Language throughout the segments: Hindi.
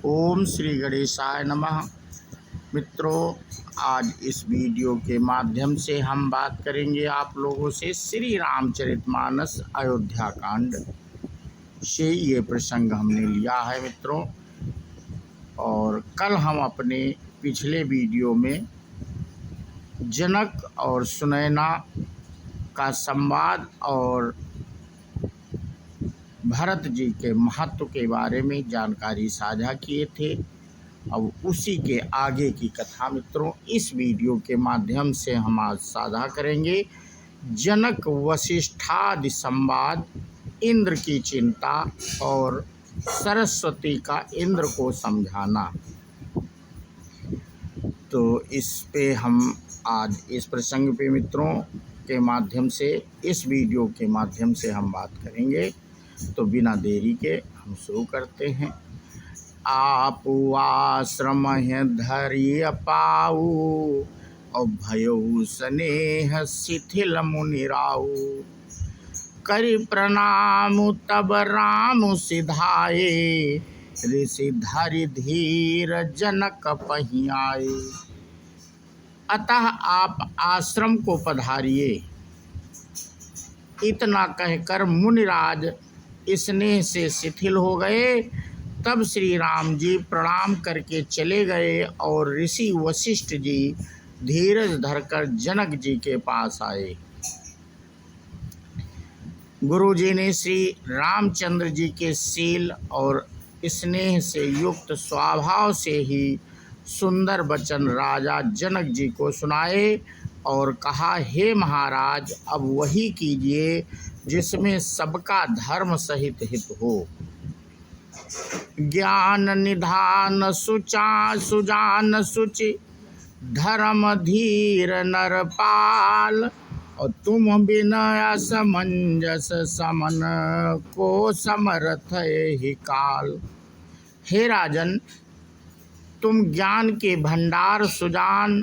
ओम श्री गणेशाय नमः। मित्रों, आज इस वीडियो के माध्यम से हम बात करेंगे आप लोगों से श्री रामचरितमानस अयोध्या कांड से। ये प्रसंग हमने लिया है मित्रों, और कल हम अपने पिछले वीडियो में जनक और सुनैना का संवाद और भरत जी के महत्व के बारे में जानकारी साझा किए थे। अब उसी के आगे की कथा मित्रों इस वीडियो के माध्यम से हम आज साझा करेंगे। जनक वशिष्ठादि संवाद, इंद्र की चिंता और सरस्वती का इंद्र को समझाना। तो इस पे हम आज इस प्रसंग पे मित्रों के माध्यम से, इस वीडियो के माध्यम से हम बात करेंगे। तो बिना देरी के हम शुरू करते हैं। आप आश्रम धरिय पाऊ, और भयउ स्नेह शिथिल मुनिराऊ। करि प्रणाम तब राम सिधाए, ऋषि धरि धीर जनक पहियाए। अतः आप आश्रम को पधारिए। इतना कहकर मुनिराज स्नेह से शिथिल हो गए। तब श्री राम जी प्रणाम करके चले गए और ऋषि वशिष्ठ जी धीरज धरकर जनक जी के पास आए। गुरु जी ने श्री रामचंद्र जी के शील और स्नेह से युक्त स्वभाव से ही सुंदर वचन राजा जनक जी को सुनाए और कहा, हे महाराज, अब वही कीजिए जिसमें सबका धर्म सहित हित हो। ज्ञान निधान सुजान सुचि, धर्म धीर नरपाल। और तुम बिना समंजस समन को समर्थ ही काल। हे राजन, तुम ज्ञान के भंडार, सुजान,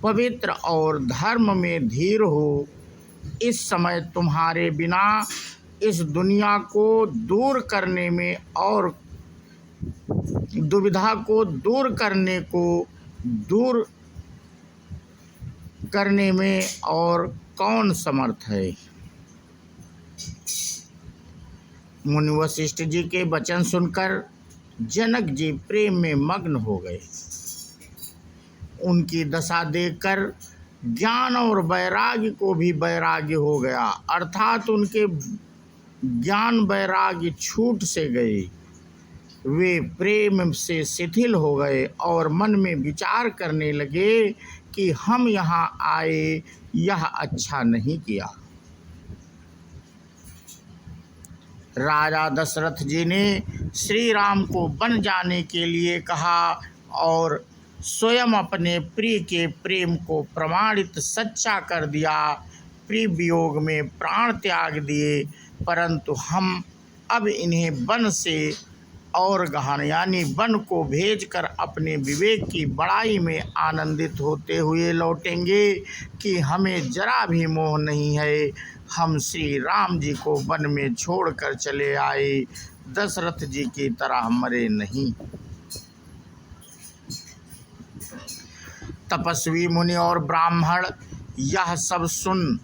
पवित्र और धर्म में धीर हो। इस समय तुम्हारे बिना इस दुनिया को दूर करने में और दुविधा को दूर करने में और कौन समर्थ है। मुनि वशिष्ठ जी के वचन सुनकर जनक जी प्रेम में मग्न हो गए। उनकी दशा देखकर ज्ञान और वैराग्य को भी वैराग्य हो गया, अर्थात उनके ज्ञान वैराग्य छूट से गए। वे प्रेम से शिथिल हो गए और मन में विचार करने लगे कि हम यहाँ आए, यह अच्छा नहीं किया। राजा दशरथ जी ने श्री राम को वन जाने के लिए कहा और स्वयं अपने प्रिय के प्रेम को प्रमाणित सच्चा कर दिया। प्रिय वियोग में प्राण त्याग दिए, परंतु हम अब इन्हें वन से और गहन यानी वन को भेजकर अपने विवेक की बड़ाई में आनंदित होते हुए लौटेंगे कि हमें जरा भी मोह नहीं है। हम श्री राम जी को वन में छोड़कर चले आए, दशरथ जी की तरह मरे नहीं। तपस्वी मुनि और ब्राह्मण यह सब सुन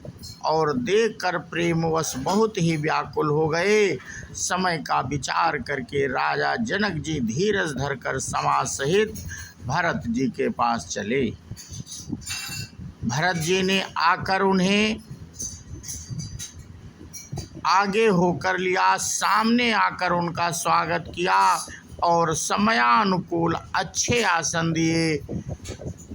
और देखकर प्रेमवश बहुत ही व्याकुल हो गए। समय का विचार करके राजा जनक जी धीरज धरकर समाज सहित भरत जी के पास चले। भरत जी ने आकर उन्हें आगे होकर लिया, सामने आकर उनका स्वागत किया और समयानुकूल अच्छे आसन दिए।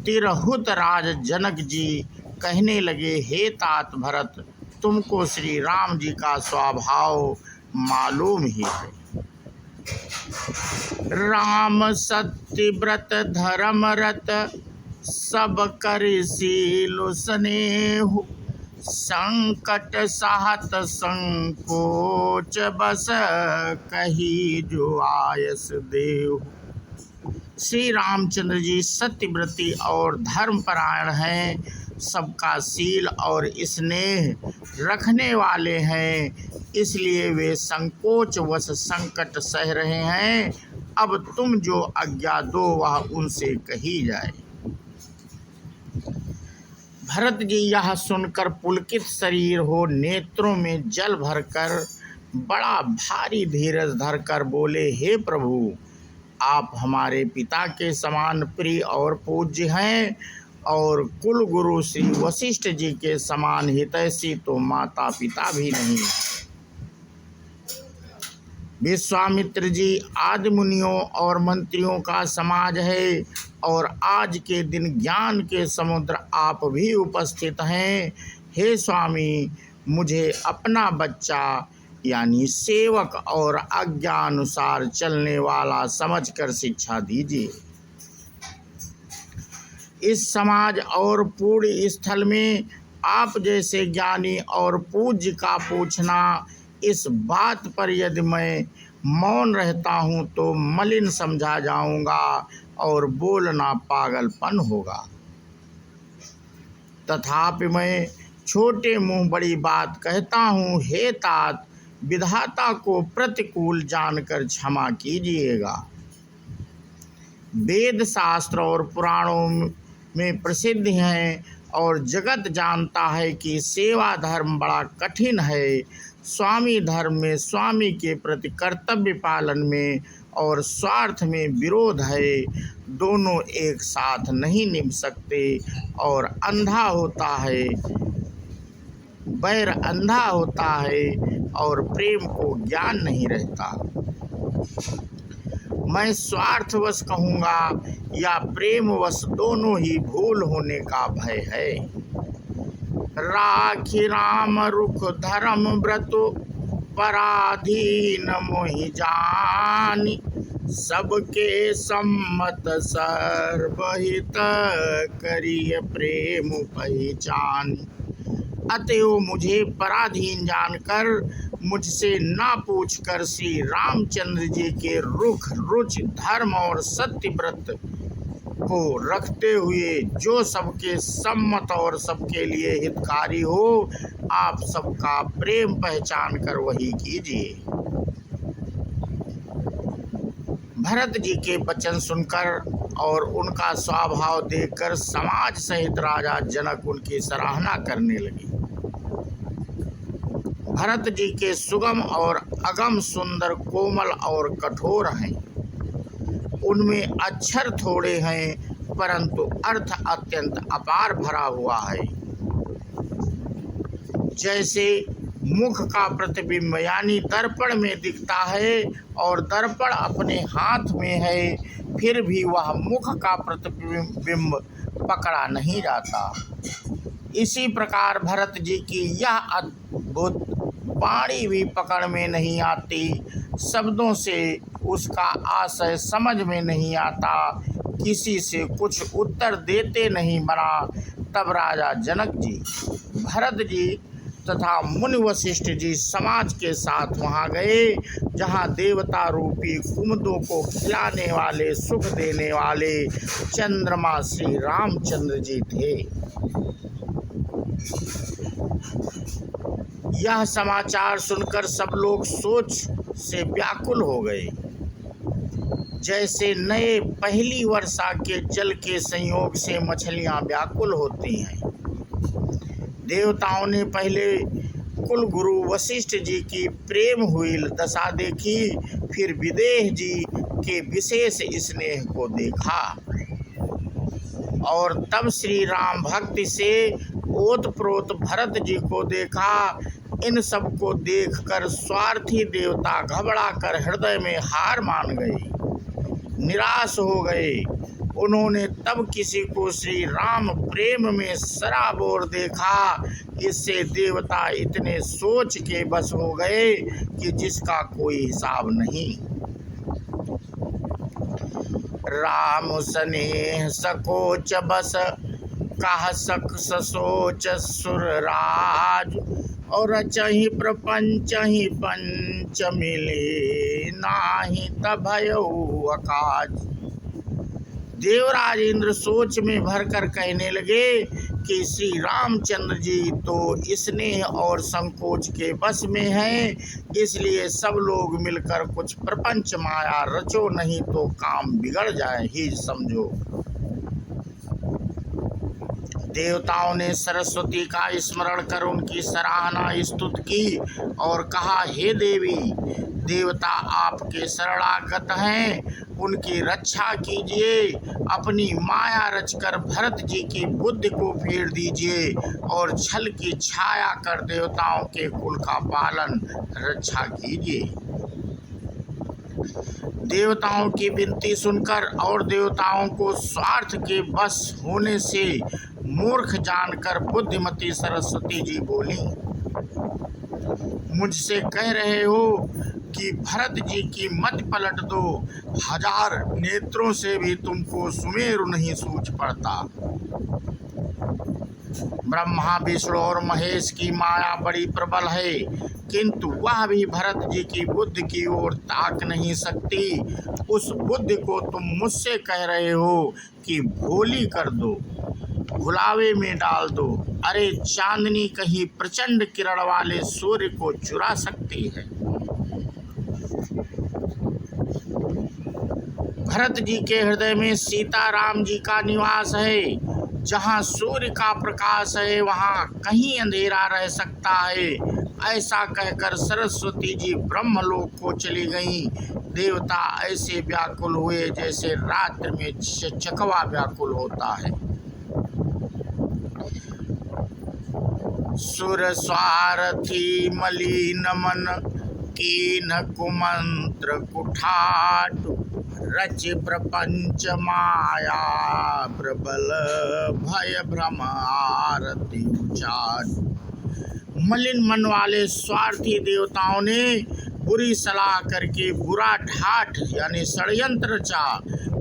तिरहुत राज जनक जी कहने लगे, हे तात भरत, तुमको श्री राम जी का स्वभाव मालूम ही है। राम सत्य व्रत धर्मरत, सब कर शील स्नेह। संकट सहत संकोच, बस कही जो आयस देव। श्री रामचंद्र जी सत्यव्रती और धर्मपरायण हैं, सबका शील और स्नेह रखने वाले हैं, इसलिए वे संकोच वश संकट सह रहे हैं अब तुम जो आज्ञा दो वह उनसे कही जाए। भरत जी यह सुनकर पुलकित शरीर हो नेत्रों में जल भरकर बड़ा भारी धीरज धरकर बोले, हे प्रभु, आप हमारे पिता के समान प्रिय और पूज्य हैं और कुल गुरु श्री वशिष्ठ जी के समान हितैषी तो माता पिता भी नहीं। विश्वामित्र जी आदि मुनियों और मंत्रियों का समाज है और आज के दिन ज्ञान के समुद्र आप भी उपस्थित हैं। हे स्वामी, मुझे अपना बच्चा यानी सेवक और आज्ञा अनुसार चलने वाला समझकर शिक्षा दीजिए। इस समाज और पूर्ण स्थल में आप जैसे ज्ञानी और पूज्य का पूछना, इस बात पर यदि मैं मौन रहता हूँ तो मलिन समझा जाऊँगा और बोलना पागलपन होगा। तथापि मैं छोटे मुँह बड़ी बात कहता हूँ। हे तात, विधाता को प्रतिकूल जानकर क्षमा कीजिएगा। वेद शास्त्र और पुराणों में प्रसिद्ध हैं और जगत जानता है कि सेवा धर्म बड़ा कठिन है। स्वामी धर्म में स्वामी के प्रति कर्तव्य पालन में और स्वार्थ में विरोध है। दोनों एक साथ नहीं निभ सकते और अंधा होता है, बैर अंधा होता है और प्रेम को ज्ञान नहीं रहता। मैं स्वार्थवश कहूँगा या प्रेमवश, दोनों ही भूल होने का भय है। राखी राम रुख धर्म व्रत पराधीन मोहि जानि, सबके सम्मत सर्वहित करिय प्रेम पहचानी। अतएव मुझे पराधीन जानकर मुझसे ना पूछकर श्री रामचंद्र जी के रुख रुचि धर्म और सत्य व्रत को रखते हुए जो सबके सम्मत और सबके लिए हितकारी हो, आप सबका प्रेम पहचान कर वही कीजिए। भरत जी के वचन सुनकर और उनका स्वभाव देखकर समाज सहित राजा जनक उनकी सराहना करने लगे। भरत जी के सुगम और अगम सुंदर, कोमल और कठोर हैं। उनमें अक्षर थोड़े हैं परंतु अर्थ अत्यंत अपार भरा हुआ है। जैसे मुख का प्रतिबिंब यानी दर्पण में दिखता है और दर्पण अपने हाथ में है, फिर भी वह मुख का प्रतिबिंब पकड़ा नहीं जाता। इसी प्रकार भरत जी की यह अद्भुत वाणी भी पकड़ में नहीं आती, शब्दों से उसका आशय समझ में नहीं आता, किसी से कुछ उत्तर देते नहीं बना। तब राजा जनक जी, भरत जी तथा मुनि वशिष्ठ जी समाज के साथ वहाँ गए जहाँ देवता रूपी कुमुदों को खिलाने वाले, सुख देने वाले चंद्रमा श्री रामचंद्र जी थे। यह समाचार सुनकर सब लोग सोच से व्याकुल हो गए। जैसे नए पहली वर्षा के जल के संयोग से मछलियां व्याकुल होती हैं। देवताओं ने पहले कुल गुरु वशिष्ठ जी की प्रेम हुई दशा देखी, फिर विदेह जी के विशेष स्नेह को देखा और तब श्री राम भक्ति से ओतप्रोत भरत जी को देखा। इन सब को देखकर स्वार्थी देवता घबरा कर हृदय में हार मान गए, निराश हो गए। उन्होंने तब किसी को श्री राम प्रेम में सराबोर देखा। इससे देवता इतने सोच के बस हो गए कि जिसका कोई हिसाब नहीं। राम स्नेह सकोच बस कह सक ससोच सुरराज, और चहि प्रपंच ही पंच मिले नाही तभयउ अकाज। देवराज इंद्र सोच में भरकर कहने लगे कि श्री रामचंद्र जी तो स्नेह और संकोच के बस में हैं, इसलिए सब लोग मिलकर कुछ प्रपंच माया रचो, नहीं तो काम बिगड़ जाए ही समझो। देवताओं ने सरस्वती का स्मरण कर उनकी सराहना स्तुति की और कहा, हे देवी, देवता आपके शरणागत हैं, उनकी रक्षा कीजिए। अपनी माया रचकर भरत जी की बुद्धि को फेर दीजिए और छल की छाया कर देवताओं के कुल का पालन रक्षा कीजिए। देवताओं की विनती सुनकर और देवताओं को स्वार्थ के बस होने से मूर्ख जानकर बुद्धिमती सरस्वती जी बोली, मुझसे कह रहे हो कि भरत जी की मत पलट दो, 1000 नेत्रों से भी तुमको सुमेरु नहीं सूझ पड़ता। ब्रह्मा, विष्णु और महेश की माया बड़ी प्रबल है, किंतु वह भी भरत जी की बुद्धि की ओर ताक नहीं सकती। उस बुद्धि को तुम मुझसे कह रहे हो कि भोली कर दो, भुलावे में डाल दो। अरे चांदनी कहीं प्रचंड किरण वाले सूर्य को चुरा सकती है। भरत जी के हृदय में सीता राम जी का निवास है। जहाँ सूर्य का प्रकाश है वहाँ कहीं अंधेरा रह सकता है। ऐसा कहकर सरस्वती जी ब्रह्मलोक को चली गईं। देवता ऐसे व्याकुल हुए जैसे रात्रि में चकवा व्याकुल होता है। सुर स्वार्थी मलिन मन कीन कुमंत्र कुठाटु, रच प्रपंच माया प्रबल भय भ्रम आरती उचाटु। मलिन मन वाले स्वार्थी देवताओं ने बुरी सलाह करके बुरा ठाठ यानी षड्यंत्र रचा,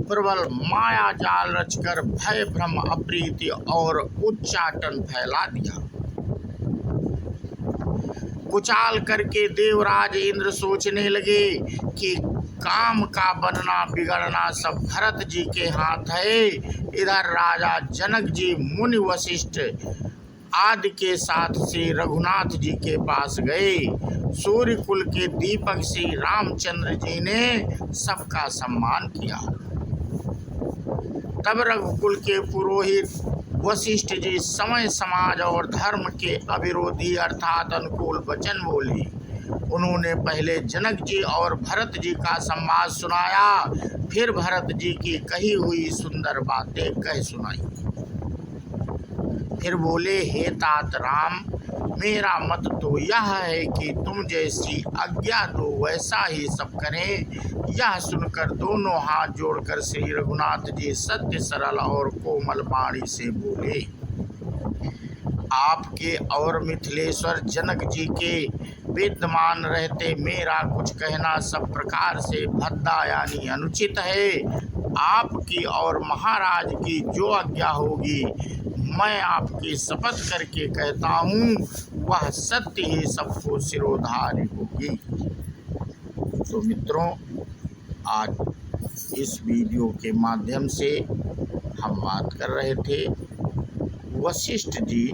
प्रबल माया जाल रचकर भय भ्रम अप्रीति और उच्चाटन फैला दिया। कुचाल करके देवराज इंद्र सोचने लगे कि काम का बनना बिगड़ना सब भरत जी के हाथ है। इधर राजा जनक जी मुनि वशिष्ठ आदि के साथ श्री रघुनाथ जी के पास गए। सूर्य कुल के दीपक श्री रामचंद्र जी ने सबका सम्मान किया। तब रघुकुल के पुरोहित वशिष्ठ जी समय समाज और धर्म के अविरोधी अर्थात अनुकूल वचन बोले। उन्होंने पहले जनक जी और भरत जी का संवाद सुनाया, फिर भरत जी की कही हुई सुंदर बातें कह सुनाई। फिर बोले, हे तात राम, मेरा मत तो यह है कि तुम जैसी आज्ञा दो वैसा ही सब करें। यह सुनकर दोनों हाथ जोड़कर श्री रघुनाथ जी सत्य सरल और कोमल वाणी से बोले, आपके और मिथिलेश्वर जनक जी के विद्यमान रहते मेरा कुछ कहना सब प्रकार से भद्दा यानी अनुचित है। आपकी और महाराज की जो आज्ञा होगी मैं आपकी शपथ करके कहता हूँ वह सत्य ही सबको सिरोधार्य होगी। तो मित्रों, आज इस वीडियो के माध्यम से हम बात कर रहे थे वशिष्ठ जी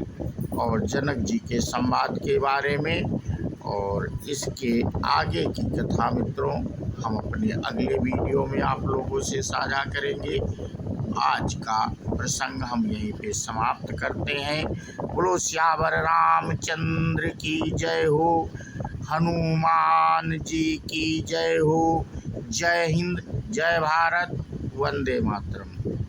और जनक जी के संवाद के बारे में, और इसके आगे की कथा मित्रों हम अपने अगले वीडियो में आप लोगों से साझा करेंगे। आज का प्रसंग हम यहीं पे समाप्त करते हैं। बोलो श्यावर रामचंद्र की जय हो, हनुमान जी की जय हो। जय हिंद, जय भारत, वंदे मातरम।